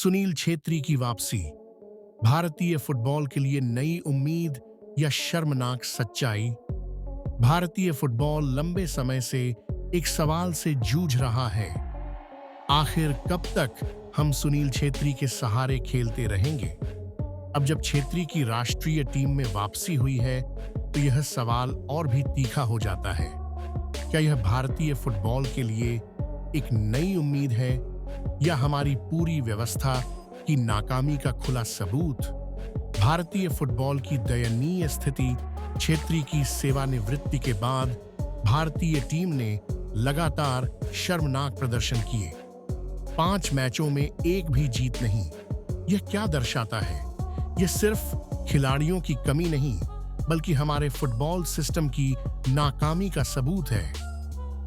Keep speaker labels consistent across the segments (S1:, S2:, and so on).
S1: सुनील छेत्री की वापसी, भारतीय फुटबॉल के लिए नई उम्मीद या शर्मनाक सच्चाई। भारतीय फुटबॉल लंबे समय से एक सवाल से जूझ रहा है। आखिर कब तक हम सुनील छेत्री के सहारे खेलते रहेंगे? अब जब छेत्री की राष्ट्रीय टीम में वापसी हुई है, तो यह सवाल और भी तीखा हो जाता है। क्या यह भारतीय फुटबॉल के लिए एक नई उम्मीद है, या हमारी पूरी व्यवस्था की नाकामी का खुला सबूत? भारतीय फुटबॉल की दयनीय स्थिति। छेत्री की सेवानिवृत्ति के बाद भारतीय टीम ने लगातार शर्मनाक प्रदर्शन किए। 5 मैचों में एक भी जीत नहीं। यह क्या दर्शाता है? यह सिर्फ खिलाड़ियों की कमी नहीं, बल्कि हमारे फुटबॉल सिस्टम की नाकामी का सबूत है।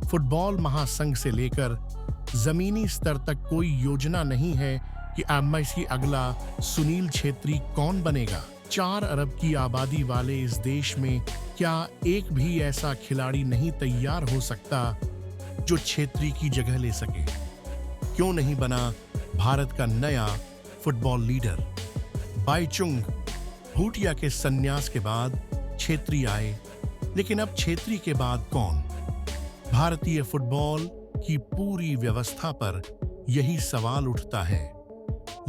S1: फुटबॉल महासंघ से लेकर जमीनी स्तर तक कोई योजना नहीं है कि एमआईसी अगला सुनील छेत्री कौन बनेगा। 4 अरब की आबादी वाले इस देश में क्या एक भी ऐसा खिलाड़ी नहीं तैयार हो सकता जो छेत्री की जगह ले सके? क्यों नहीं बना भारत का नया फुटबॉल लीडर? बाईचुंग भूटिया के संन्यास के बाद छेत्री आए, लेकिन अब छेत्री के बाद कौन? भारतीय फुटबॉल की पूरी व्यवस्था पर यही सवाल उठता है।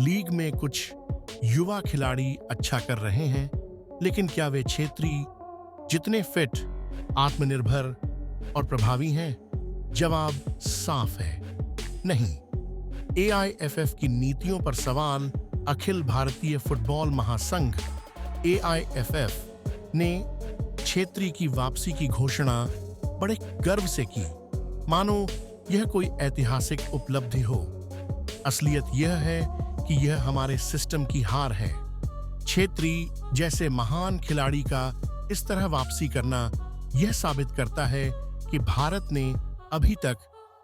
S1: लीग में कुछ युवा खिलाड़ी अच्छा कर रहे हैं, लेकिन क्या वे छेत्री जितने फिट, आत्मनिर्भर और प्रभावी हैं? जवाब साफ है, नहीं। एआईएफएफ की नीतियों पर सवाल। अखिल भारतीय फुटबॉल महासंघ एआईएफएफ ने छेत्री की वापसी की घोषणा बड़े गर्व से की, मानो यह कोई ऐतिहासिक उपलब्धि हो। असलियत यह है कि यह हमारे सिस्टम की हार है। छेत्री जैसे महान खिलाड़ी का इस तरह वापसी करना यह साबित करता है कि भारत ने अभी तक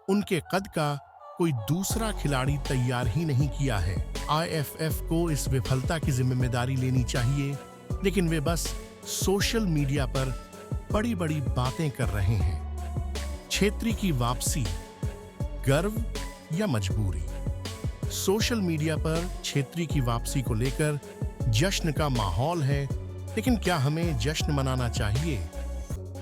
S1: उनके कद का कोई दूसरा खिलाड़ी तैयार ही नहीं किया है। आईएफएफ को इस विफलता की जिम्मेदारी लेनी चाहिए, लेकिन वे बस सोशल मीडिया पर बड़ी-बड़ी बातें कर रहे हैं। छेत्री की वापसी, गर्व या मजबूरी? सोशल मीडिया पर छेत्री की वापसी को लेकर जश्न का माहौल है, लेकिन क्या हमें जश्न मनाना चाहिए,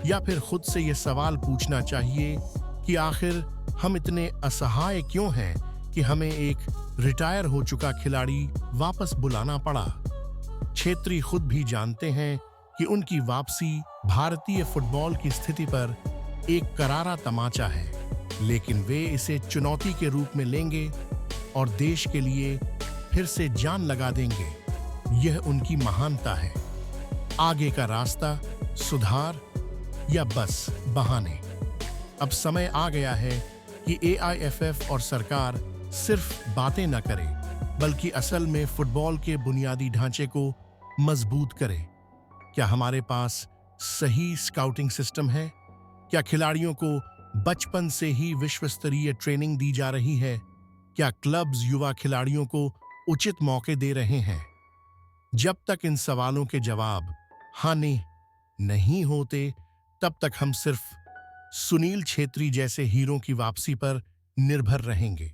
S1: या फिर खुद से यह सवाल पूछना चाहिए कि आखिर हम इतने असहाय क्यों हैं कि हमें एक रिटायर हो चुका खिलाड़ी वापस बुलाना पड़ा? छेत्री खुद भी जानते हैं कि उनकी वापसी भारतीय फुटबॉल की स्थिति पर एक करारा तमाचा है, लेकिन वे इसे चुनौती के रूप में लेंगे और देश के लिए फिर से जान लगा देंगे। यह उनकी महानता है। आगे का रास्ता सुधार या बस बहाने? अब समय आ गया है कि एआईएफएफ और सरकार सिर्फ बातें न करे, बल्कि असल में फुटबॉल के बुनियादी ढांचे को मजबूत करे। क्या हमारे पास सही स्काउटिंग सिस्टम है? क्या खिलाड़ियों को बचपन से ही विश्व स्तरीय ट्रेनिंग दी जा रही है? क्या क्लब्स युवा खिलाड़ियों को उचित मौके दे रहे हैं? जब तक इन सवालों के जवाब हाँ नहीं होते, तब तक हम सिर्फ सुनील छेत्री जैसे हीरो की वापसी पर निर्भर रहेंगे।